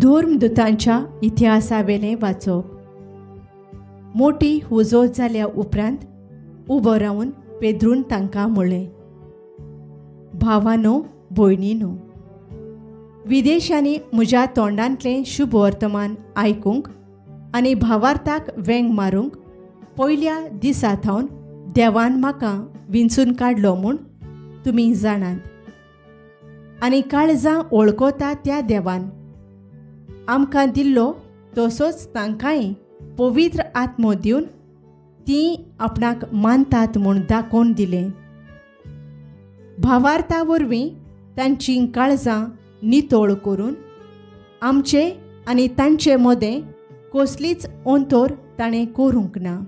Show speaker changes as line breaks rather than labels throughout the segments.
धर्मदूतांच्या इतिहासावेलें वाचप. मोठी हुजो जाल्या उपरांत उबो रावन पेद्रून तांकां म्हणलें, भावांनो भयणींनो, विदेशांनी म्हज्या तोंडांतलें शुभ वर्तमान आयकूंक आनी भावार्थाक वेंग मारूंक पयल्या दिसा थावन देवान म्हाका विंचून काडलो म्हूण तुमी जाणात. आनी काळजां वळखता त्या देवान आमकां दिल्लो तसोच तांकांय पवित्र आत्मो दिवन तीं आपणाक मानतात म्हूण दाखोवन दिलें. भावार्था वरवीं तांचीं काळजां नितळ करून आमचे आनी तांचे मदें कसलीच अंतर ताणें करूंक ना.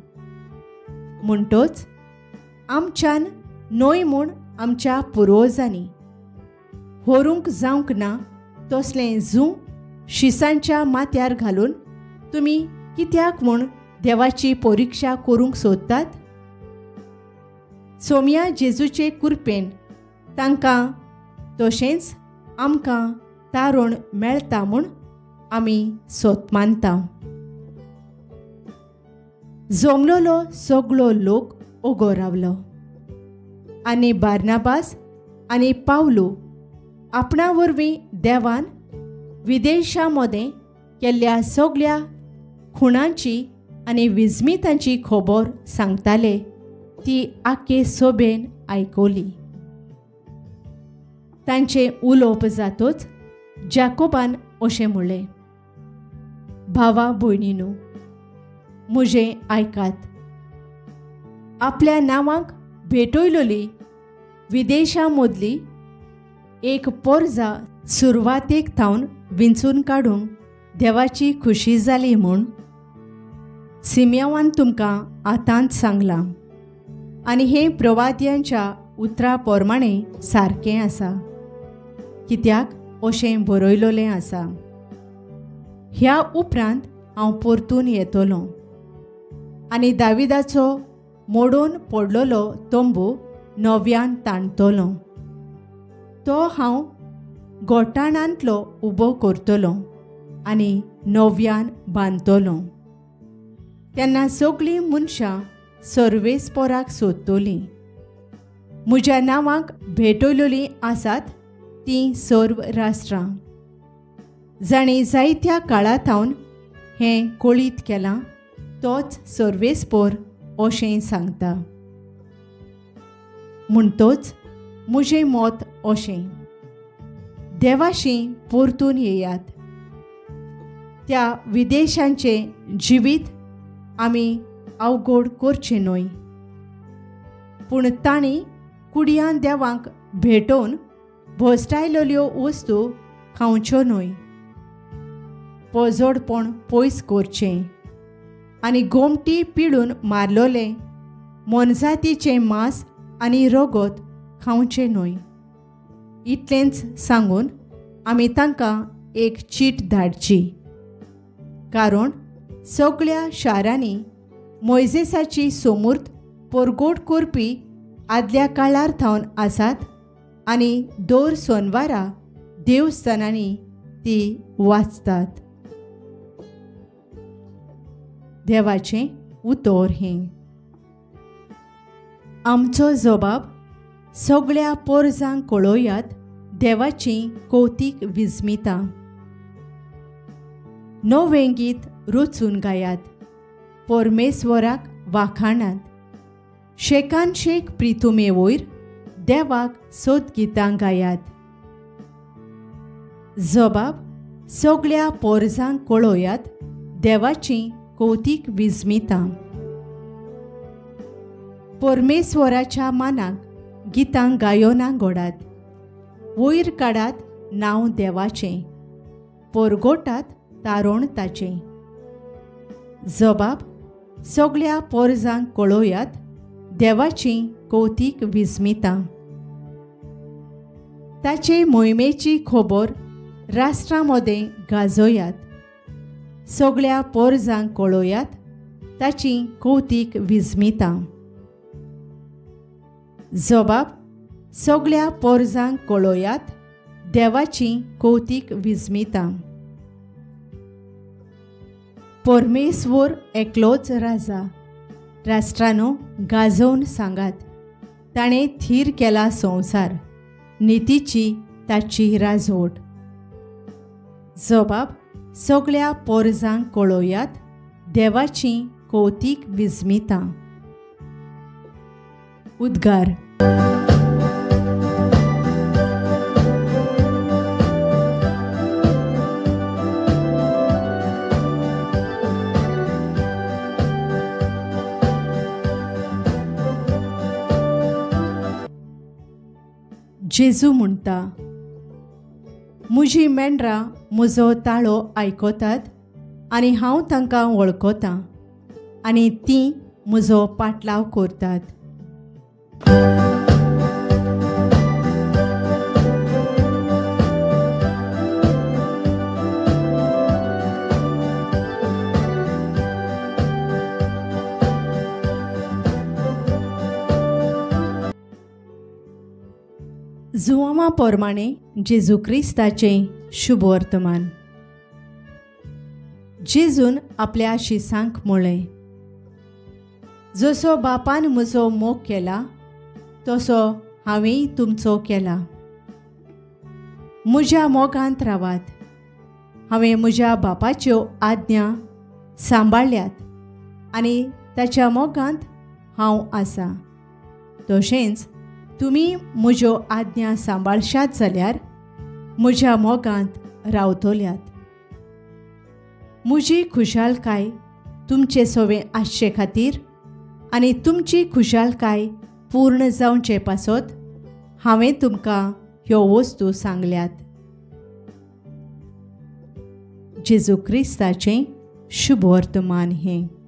म्हणटच आमच्यान न्हय म्हूण आमच्या पुर्वजांनी व्हरूंक जावंक ना तसलें जूं शिसांच्या माथ्यार घालून तुमी कित्याक म्हूण देवाची परिक्षा करूंक सोदतात. सोम्या जेजूचे कृपेन तांकां तशेंच आमकां तारण मेळटा म्हूण आमी सोत मानता. जमलोलो सगळो लोक ओगो रावलो आनी बार्नाबास आनी पावलो आपणा वरवीं देवान विदेशांमदें केल्ल्या सगळ्या खुणांची आनी विजमितांची खबर सांगताले ती आख्खे सोबेन आयकली. तांचे उलोवप जातच जाकोबान अशें म्हणलें, भावा भयणींनो, म्हजें आयकात. आपल्या नांवांक भेटयलोली विदेशां मदली एक पोरजा सुरवातेक थावन विंचून काडूंक देवाची खुशी जाली म्हूण सिमेवान तुमकां आतांच सांगलां. आनी हें प्रवाद्यांच्या उतरा प्रमाणें सारकें आसा, कित्याक अशें बरयलोलें आसा. ह्या उपरांत हांव परतून येतलों आनी दाविदाचो मोडून पडलोलो तंबू नव्यान ताणतलों. तो हांव गोठाणांतलो उबो करतलों आनी नव्यान बांदतलों. तेन्ना सगळीं मनशां सर्वेस्पराक सोदतलीं. म्हज्या नांवांक भेटयलोलीं आसात तीं सर्व राष्ट्रां. जाणीं जायत्या काळा थावन हें कळीत केलां तोच सर्वेस्पर अशें सांगता. म्हणटच म्हजें मत अशें, देवाशी परतून येयात. त्या विदेशांचें जिवीत आमी अवघड करचें न्हय, पूण तांणी कुडयां देवांक भेटोवन भोसडायलोल्यो वस्तू खावच्यो न्हय. पोजोडपण पयस करचें आनी गोमटी पिळून मारलोलें मोनजातीचें मांस आनी रगत खावचें न्हय. इतलेंच सांगून आमी तांकां एक चीट धाडची. कारण सगळ्या शारांनी मोइजेसाची समूर्त परगोट करपी आदल्या काळार थावन आसात आनी दर सोनवारा देवस्थानांनी ती वाचतात. देवाचें उतर हें. आमचो जबाब सगळ्या पोरजांक कळयात देवाची कौतीक विजमिता. नवें गीत रचून गायात, परमेश्वराक वाखाणात. शेकान शेक प्रितुमे वयर देवाक सोद गितां गायात. जबाब सगळ्या पोरजांक कळयात देवाची कौतीक विजमिता. परमेश्वराच्या मानाक गितां गायोना घोडात. वयर काडात नांव देवाचें, परगोटात तारण ताचें. जबाब सगळ्या पोरजांक कळयात देवाची कौतीक विजमिता. ताचे मोहिमेची खबर राष्ट्रांमदें गाजोयात. सगळ्या पोरजांक कळयात ताची कौतीक विजमिता. जबाब सगळ्या पोरजांक कळयात देवाची कौतीक विजमिता. परमेश्वर एकलोच राजा. राष्ट्रांनो गाजोवन सांगात, ताणें थीर केला संवसार, नितीची ताची राजवट. जबाब सगळ्या पोरजांक कळोवयात, देवाची कौतीक विस्मितां. उद्गार. जेजू म्हणटा, म्हजीं मेंढरां म्हजो ताळो आयकतात आनी हांव तांकां वळखतां आनी तीं म्हजो पाटलाव करतात. जुवामा पोरमाणे जेजू क्रिस्ताचें शुभ वर्तमान. जेजून आपल्या शिसांक म्हणलें, जसो बापान म्हजो मोग केला तसो हांवेंय तुमचो केला. म्हज्या मोगांत रावात. हांवें म्हज्या बापाच्यो आज्ञा सांबाळल्यात आनी ताच्या मोगांत हांव आसां. तशेंच तुमी म्हज्यो आज्ञा सांबाळशात जाल्यार म्हज्या मोगांत रावतल्यात. म्हजी खुशालकाय तुमचे सोवे आसचे खातीर आनी तुमची खुशालकाय पूर्ण जावचे पासत हांवें तुमकां ह्यो वस्तू सांगल्यात. जेजू क्रिस्ताचें शुभ वर्तमान हें.